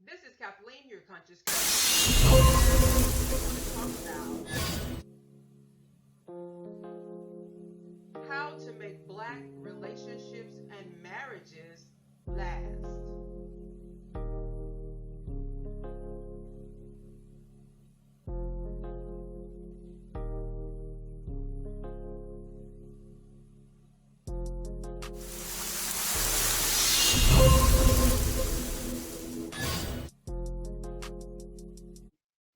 This is Kathleen, your conscious coach. We're going to talk about how to make Black relationships and marriages last.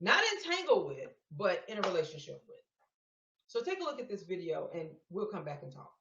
Not entangled with, but in a relationship with. So take a look at this video and we'll come back and talk.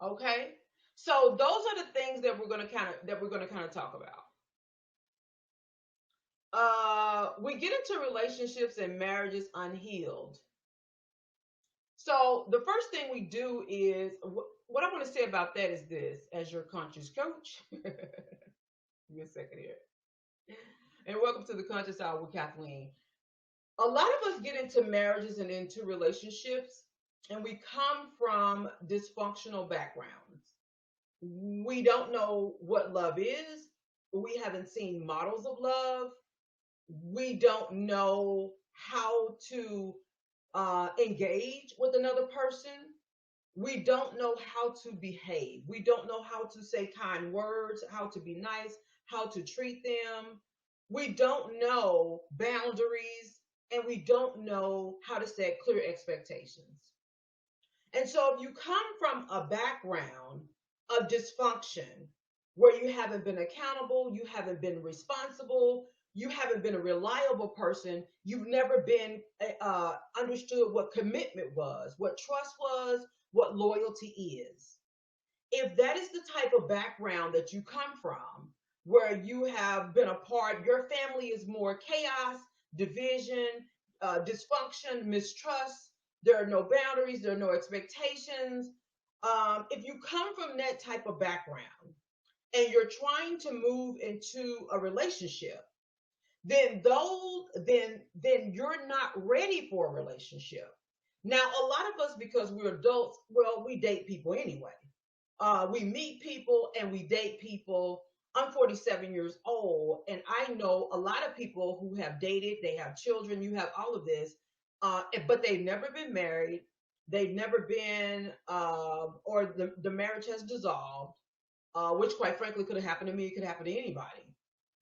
Okay? So those are the things that we're going to kind of talk about. We get into relationships and marriages unhealed. So the first thing we do is what I want to say about that is this, as your conscious coach. Give me a second here. And welcome to the Conscious Hour with Kathleen. A lot of us get into marriages and into relationships, and we come from dysfunctional backgrounds. We don't know what love is. We haven't seen models of love. We don't know how to engage with another person. We don't know how to behave. We don't know how to say kind words, how to be nice, how to treat them. We don't know boundaries, and we don't know how to set clear expectations. And so, if you come from a background of dysfunction where you haven't been accountable, you haven't been responsible, you haven't been a reliable person, you've never been understood what commitment was, what trust was, what loyalty is. If that is the type of background that you come from, where you have been a part, your family is more chaos, division, dysfunction, mistrust, there are no boundaries, there are no expectations. If you come from that type of background and you're trying to move into a relationship, then you're not ready for a relationship. Now, a lot of us, because we're adults, well, we date people anyway. We meet people and we date people. I'm 47 years old, and I know a lot of people who have dated, they have children, you have all of this, but they've never been married. They've never been, or the marriage has dissolved, which quite frankly could have happened to me, it could happen to anybody.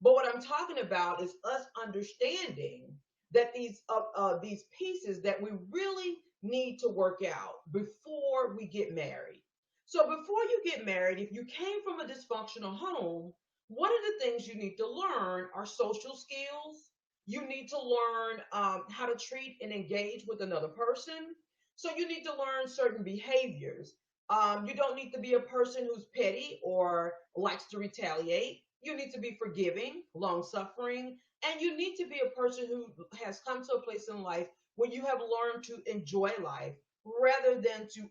But what I'm talking about is us understanding that these pieces that we really need to work out before we get married. So before you get married, if you came from a dysfunctional home, one of the things you need to learn are social skills. You need to learn how to treat and engage with another person. So you need to learn certain behaviors. You don't need to be a person who's petty or likes to retaliate. You need to be forgiving, long suffering, and you need to be a person who has come to a place in life where you have learned to enjoy life rather than to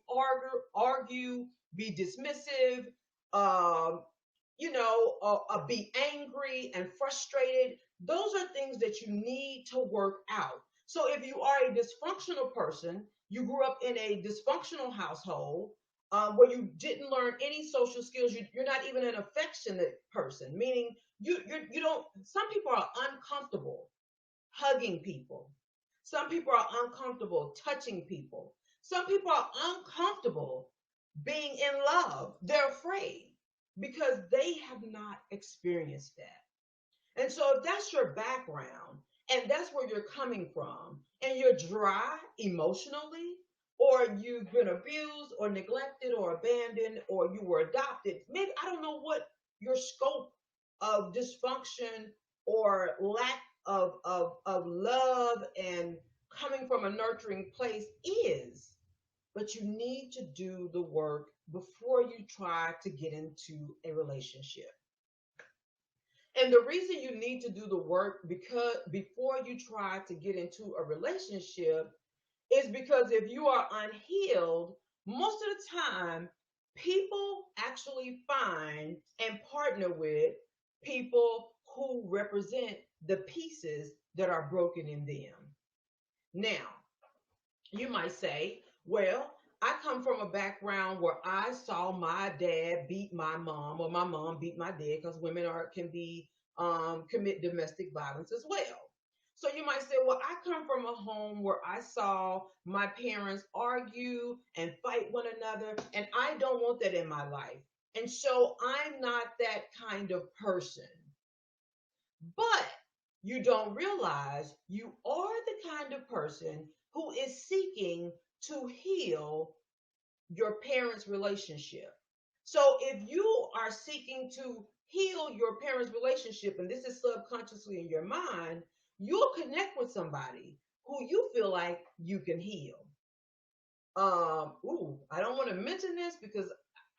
argue, be dismissive, um, be angry and frustrated. Those are things that you need to work out. So if you are a dysfunctional person, you grew up in a dysfunctional household where you didn't learn any social skills, you're not even an affectionate person, meaning you don't. Some people are uncomfortable hugging people. Some people are uncomfortable touching people. Some people are uncomfortable being in love. They're afraid because they have not experienced that. And so, if that's your background and that's where you're coming from, and you're dry emotionally, or you've been abused or neglected or abandoned or you were adopted. Maybe I don't know what your scope of dysfunction or lack of love and coming from a nurturing place is, but you need to do the work before you try to get into a relationship. And the reason you need to do the work because before you try to get into a relationship is because if you are unhealed, most of the time, people actually find and partner with people who represent the pieces that are broken in them. Now, you might say, well, I come from a background where I saw my dad beat my mom or my mom beat my dad because women are can be commit domestic violence as well. So you might say, well, I come from a home where I saw my parents argue and fight one another, and I don't want that in my life. And so I'm not that kind of person. But you don't realize you are the kind of person who is seeking to heal your parents' relationship. So if you are seeking to heal your parents' relationship, and this is subconsciously in your mind, you'll connect with somebody who you feel like you can heal. I don't want to mention this because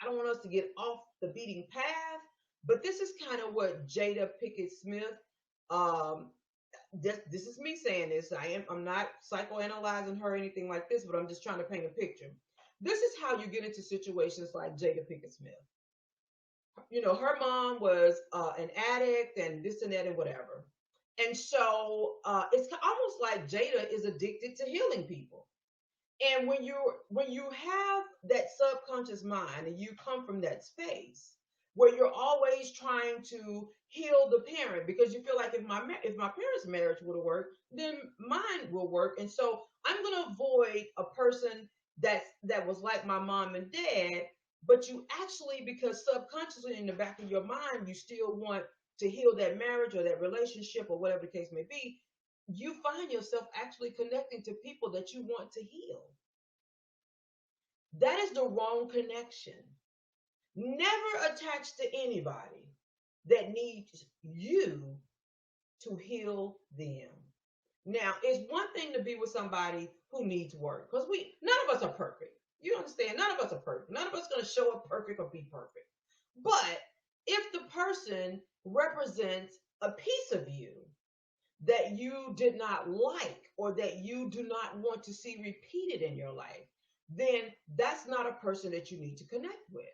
I don't want us to get off the beating path, but this is kind of what Jada Pickett Smith um, this is me saying this. I'm not psychoanalyzing her or anything like this, but I'm just trying to paint a picture. This is how you get into situations like Jada Pinkett Smith. You know, her mom was an addict and this and that and whatever. And so it's almost like Jada is addicted to healing people. And when you have that subconscious mind and you come from that space where you're always trying to heal the parent because you feel like if my parents' marriage would have worked, then mine will work. And so I'm going to avoid a person that was like my mom and dad. But you actually, because subconsciously in the back of your mind, you still want to heal that marriage or that relationship or whatever the case may be, you find yourself actually connecting to people that you want to heal. That is the wrong connection. Never attach to anybody that needs you to heal them. Now, it's one thing to be with somebody who needs work because none of us are perfect. You understand? None of us are perfect. None of us are going to show up perfect or be perfect. But if the person represents a piece of you that you did not like or that you do not want to see repeated in your life, then that's not a person that you need to connect with.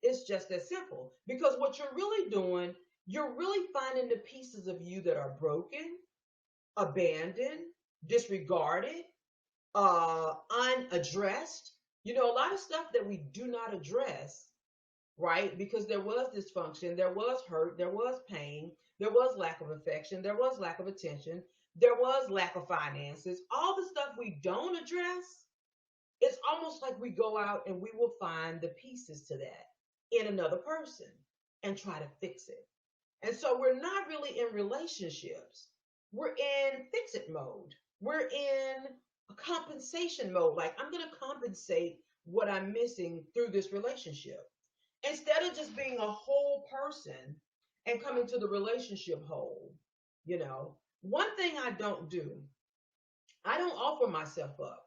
It's just that simple. Because what you're really doing, you're really finding the pieces of you that are broken, abandoned, disregarded, unaddressed. You know, a lot of stuff that we do not address, right? Because there was dysfunction, there was hurt, there was pain, there was lack of affection, there was lack of attention, there was lack of finances. All the stuff we don't address, it's almost like we go out and we will find the pieces to that in another person and try to fix it. And so we're not really in relationships. We're in fix it mode. We're in a compensation mode. Like, I'm going to compensate what I'm missing through this relationship. Instead of just being a whole person and coming to the relationship whole, one thing I don't do, I don't offer myself up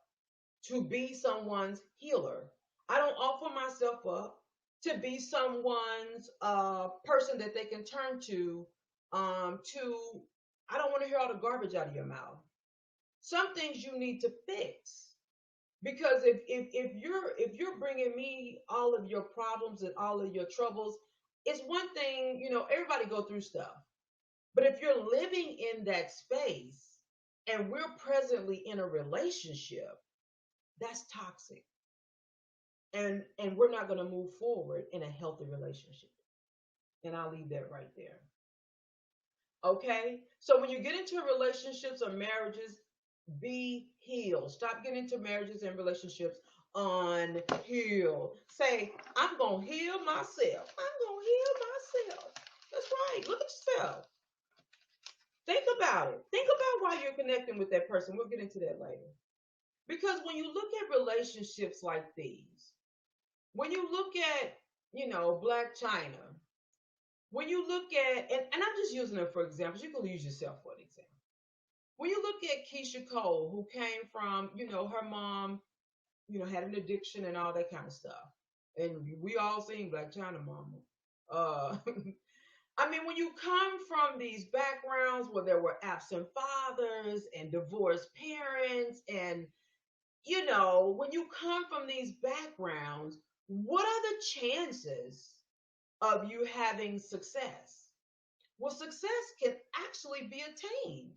to be someone's healer. I don't offer myself up to be someone's person that they can turn to. I don't want to hear all the garbage out of your mouth. Some things you need to fix because if you're bringing me all of your problems and all of your troubles, it's one thing. Everybody go through stuff, but if you're living in that space and we're presently in a relationship, that's toxic. And we're not going to move forward in a healthy relationship. And I'll leave that right there. Okay? So when you get into relationships or marriages, be healed. Stop getting into marriages and relationships unhealed. Say, I'm going to heal myself. I'm going to heal myself. That's right. Look at yourself. Think about it. Think about why you're connecting with that person. We'll get into that later. Because when you look at relationships like these, when you look at, Black China, when you look at, and I'm just using it for examples, you can use yourself for an example. When you look at Keisha Cole, who came from, her mom, had an addiction and all that kind of stuff. And we all seen Black China Mama. Uh, I mean, when you come from these backgrounds where there were absent fathers and divorced parents, and, when you come from these backgrounds, what are the chances of you having success? Well, success can actually be attained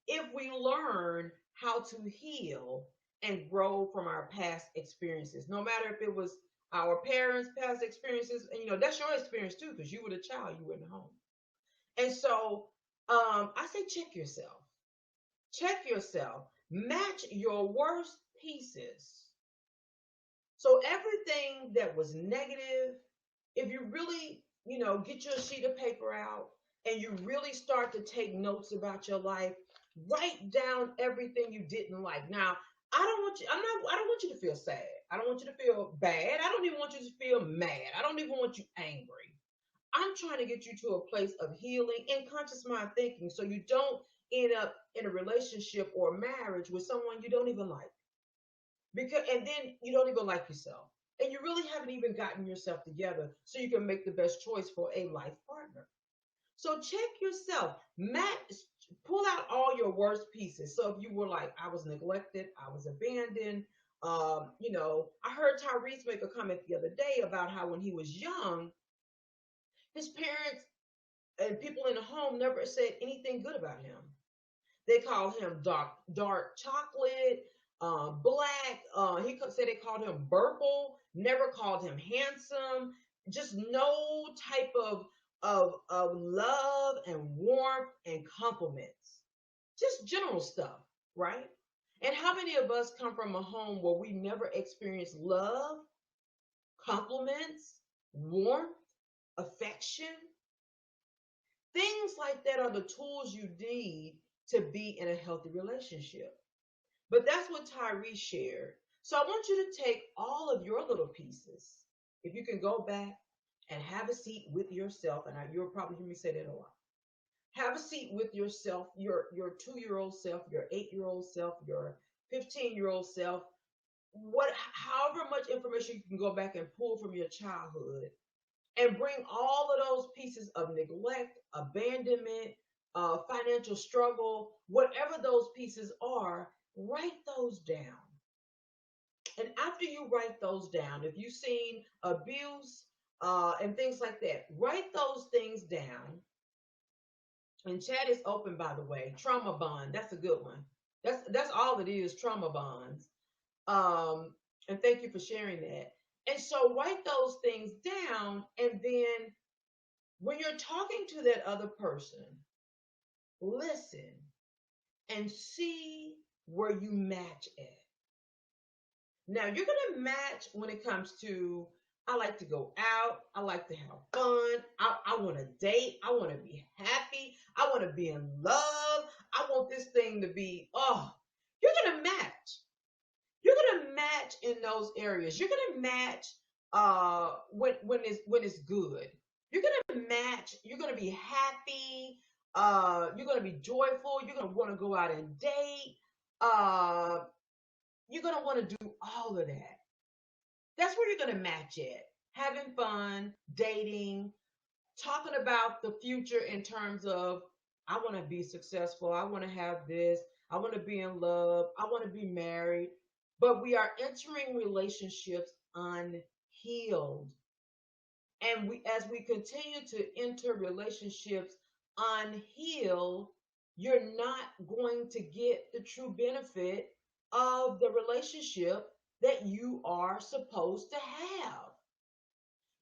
if we learn how to heal and grow from our past experiences, no matter if it was our parents' past experiences, and that's your experience too, because you were the child, you were in the home. And so I say check yourself, match your worst pieces. So everything that was negative, if you really, get your sheet of paper out and you really start to take notes about your life, write down everything you didn't like. Now, I don't want you to feel sad. I don't want you to feel bad. I don't even want you to feel mad. I don't even want you angry. I'm trying to get you to a place of healing and conscious mind thinking so you don't end up in a relationship or a marriage with someone you don't even like. And then you don't even like yourself. And you really haven't even gotten yourself together so you can make the best choice for a life partner. So check yourself. Pull out all your worst pieces. So if you were like, I was neglected, I was abandoned, I heard Tyrese make a comment the other day about how when he was young, his parents and people in the home never said anything good about him. They called him dark chocolate, black. He said they called him Burple. Never called him handsome. Just no type of love and warmth and compliments. Just general stuff, right? And how many of us come from a home where we never experienced love, compliments, warmth, affection? Things like that are the tools you need to be in a healthy relationship. But that's what Tyree shared. So I want you to take all of your little pieces. If you can go back and have a seat with yourself, and you'll probably hear me say that a lot. Have a seat with yourself, your 2-year-old self, your 8-year-old self, your 15-year-old self. However much information you can go back and pull from your childhood, and bring all of those pieces of neglect, abandonment, financial struggle, whatever those pieces are, write those down. And after you write those down, if you've seen abuse and things like that, write those things down. And chat is open, by the way. Trauma bond, that's a good one. That's all it is, trauma bonds. And thank you for sharing that. And so write those things down, and then when you're talking to that other person, listen and see where you match at. Now, you're going to match when it comes to, I like to go out, I like to have fun, I want to date, I want to be happy, I want to be in love, I want this thing to be, you're going to match. You're going to match in those areas. You're going to match when it's good. You're going to match. You're going to be happy. You're going to be joyful. You're going to want to go out and date. Uh, you're going to want to do all of that. That's where you're going to match it. Having fun, dating, talking about the future in terms of, I want to be successful. I want to have this. I want to be in love. I want to be married. But we are entering relationships unhealed. And as we continue to enter relationships unhealed, you're not going to get the true benefit of the relationship that you are supposed to have.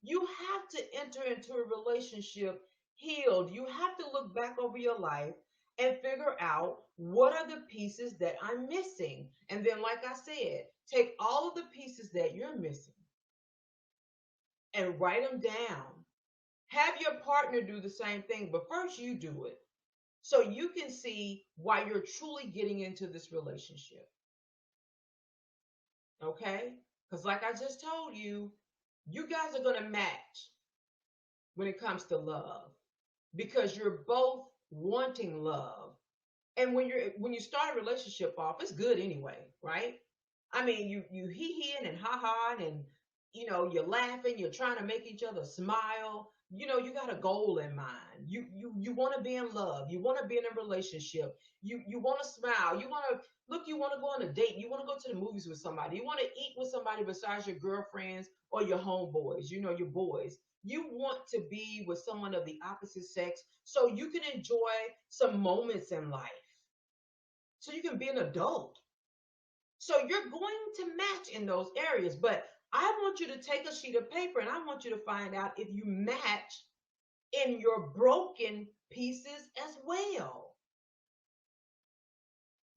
You have to enter into a relationship healed. You have to look back over your life and figure out, what are the pieces that I'm missing? And then, like I said, take all of the pieces that you're missing and write them down. Have your partner do the same thing, but first you do it so you can see why you're truly getting into this relationship. Okay? Because, like I just told you, you guys are going to match when it comes to love because you're both wanting love. And when you start a relationship off, it's good anyway, right? I mean, you hee-heeing and ha-haing and you're laughing, you're trying to make each other smile. You got a goal in mind. You want to be in love. You want to be in a relationship. You want to smile. You want to look. You want to go on a date. You want to go to the movies with somebody. You want to eat with somebody besides your girlfriends or your homeboys. Your boys. You want to be with someone of the opposite sex so you can enjoy some moments in life. So you can be an adult. So you're going to match in those areas. But I want you to take a sheet of paper and I want you to find out if you match in your broken pieces as well.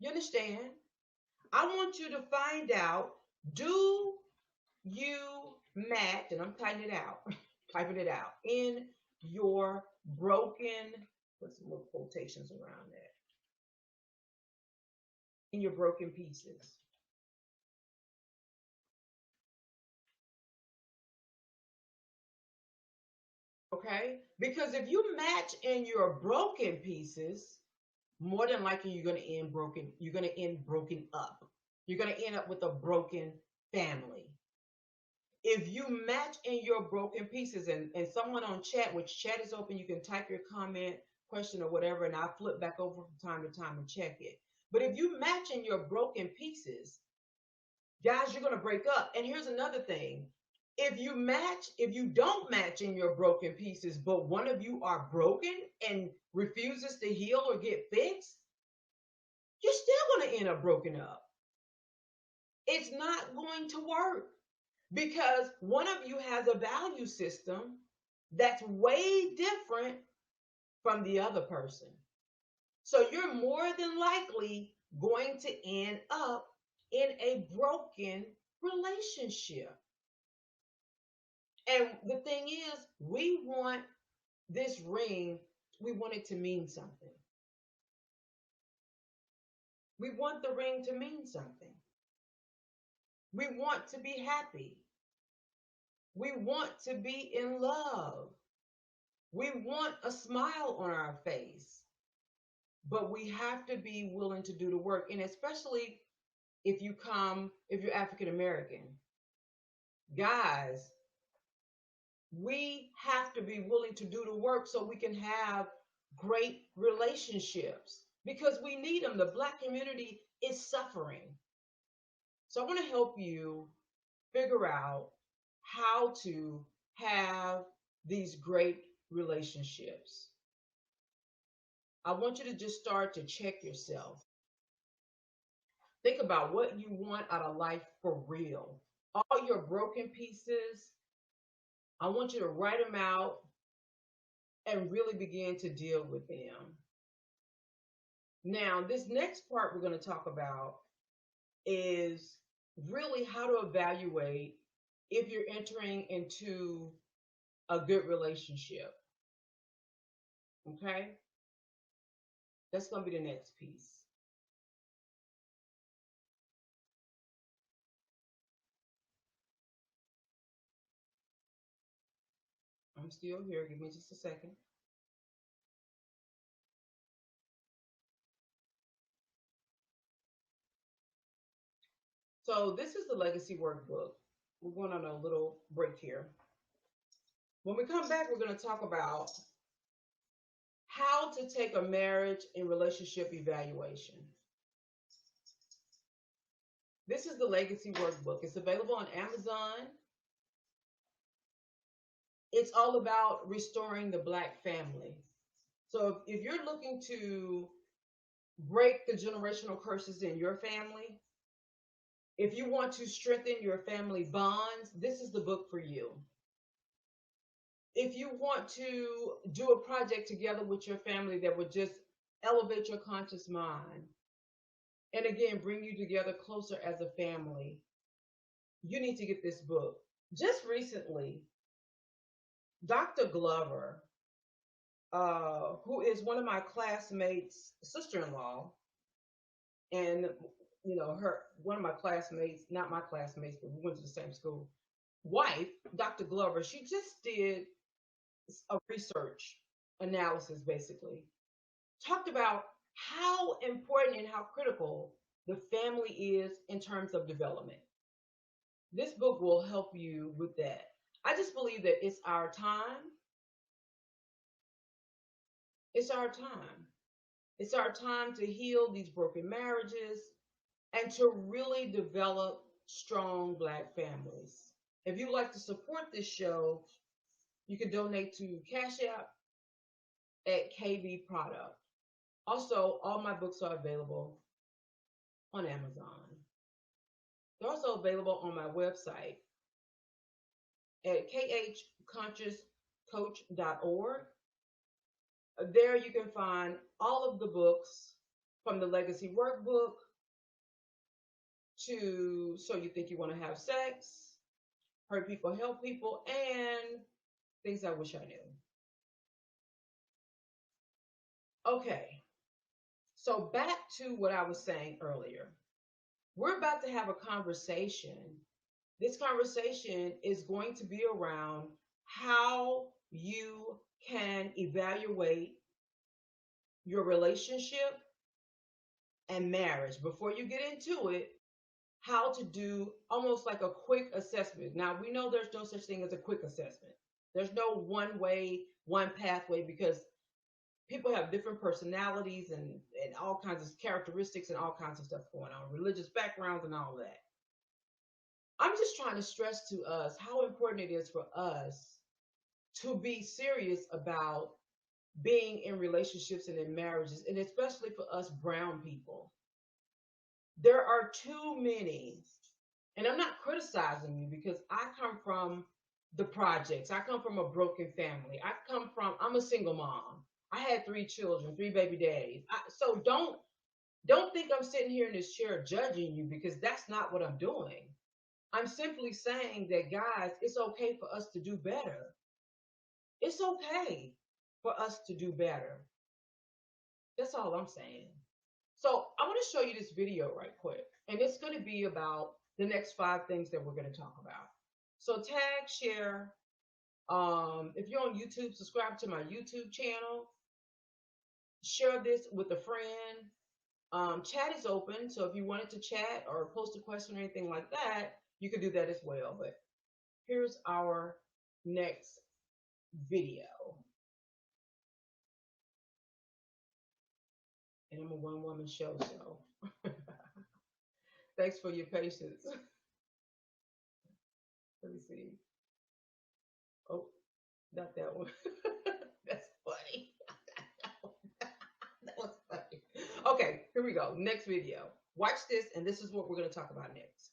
You understand? I want you to find out, do you match, and I'm typing it out, typing it out, in your broken, put some little quotations around that, in your broken pieces. Okay? Because if you match in your broken pieces, more than likely you're going to end broken. You're going to end broken up. You're going to end up with a broken family. If you match in your broken pieces and someone on chat, which chat is open, you can type your comment, question, or whatever, and I'll flip back over from time to time and check it. But if you match in your broken pieces, guys, you're going to break up. And here's another thing. If you don't match in your broken pieces, but one of you are broken and refuses to heal or get fixed, you're still going to end up broken up. It's not going to work because one of you has a value system that's way different from the other person. So you're more than likely going to end up in a broken relationship. And the thing is, we want this ring, we want it to mean something. We want the ring to mean something. We want to be happy. We want to be in love. We want a smile on our face. But we have to be willing to do the work. And especially if you're African American, guys, we have to be willing to do the work so we can have great relationships because we need them. The Black community is suffering. So I want to help you figure out how to have these great relationships. I want you to just start to check yourself. Think about what you want out of life for real. All your broken pieces, I want you to write them out and really begin to deal with them. Now, this next part we're going to talk about is really how to evaluate if you're entering into a good relationship. Okay? That's going to be the next piece. I'm still here. Give me just a second. So, this is the legacy workbook. We're going on a little break here. When we come back, we're going to talk about how to take a marriage and relationship evaluation. This is the legacy workbook. It's available on Amazon. It's all about restoring the Black family. So if you're looking to break the generational curses in your family, if you want to strengthen your family bonds, this is the book for you. If you want to do a project together with your family that would just elevate your conscious mind and again bring you together closer as a family, you need to get this book. Just recently, Dr. Glover, who is one of my classmates' sister-in-law, and her one of my classmates, not my classmates, but we went to the same school. Wife, Dr. Glover, she just did a research analysis, basically talked about how important and how critical the family is in terms of development. This book will help you with that. I just believe that it's our time. It's our time. It's our time to heal these broken marriages and to really develop strong Black families. If you'd like to support this show, you can donate to Cash App at KB Product. Also, all my books are available on Amazon. They're also available on my website at khconsciouscoach.org. There you can find all of the books from the Legacy Workbook to So You Think You Want to Have Sex, Hurt People, Help People, and Things I Wish I Knew. Okay, so back to what I was saying earlier. We're about to have a conversation. This conversation is going to be around how you can evaluate your relationship and marriage. Before you get into it, how to do almost like a quick assessment. Now, we know there's no such thing as a quick assessment. There's no one way, one pathway, because people have different personalities and all kinds of characteristics and all kinds of stuff going on, religious backgrounds and all that. I'm just trying to stress to us how important it is for us to be serious about being in relationships and in marriages, and especially for us brown people. There are too many, and I'm not criticizing you because I come from the projects. I come from a broken family. I'm a single mom. I had 3 children, 3 baby daddies. So don't think I'm sitting here in this chair judging you, because that's not what I'm doing. I'm simply saying that, guys, it's okay for us to do better. It's okay for us to do better. That's all I'm saying. So I want to show you this video right quick, and it's going to be about the next 5 things that we're going to talk about. So tag, share. If you're on YouTube, subscribe to my YouTube channel. Share this with a friend. Chat is open, so if you wanted to chat or post a question or anything like that, you could do that as well. But here's our next video. And I'm a one-woman show, so thanks for your patience. Let me see. Oh, not that one. That's funny. That was funny. Okay, here we go. Next video. Watch this, and this is what we're going to talk about next.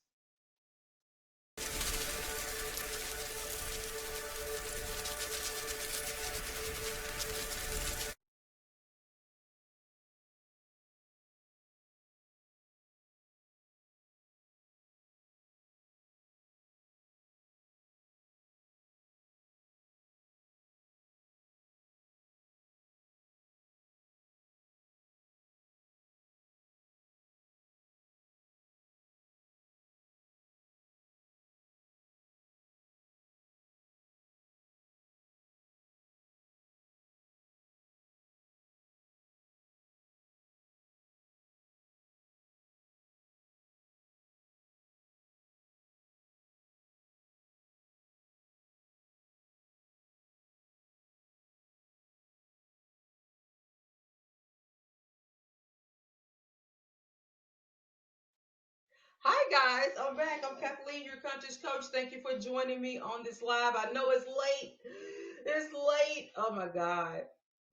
Hi guys, I'm back. I'm Kathleen, your conscious coach. Thank you for joining me on this live. I know it's late. It's late. Oh my God.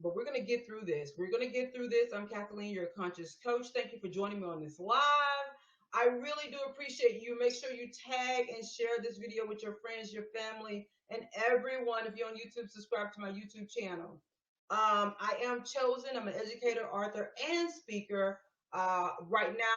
But we're going to get through this. We're going to get through this. I'm Kathleen, your conscious coach. Thank you for joining me on this live. I really do appreciate you. Make sure you tag and share this video with your friends, your family, and everyone. If you're on YouTube, subscribe to my YouTube channel. I am chosen. I'm an educator, author, and speaker. Right now,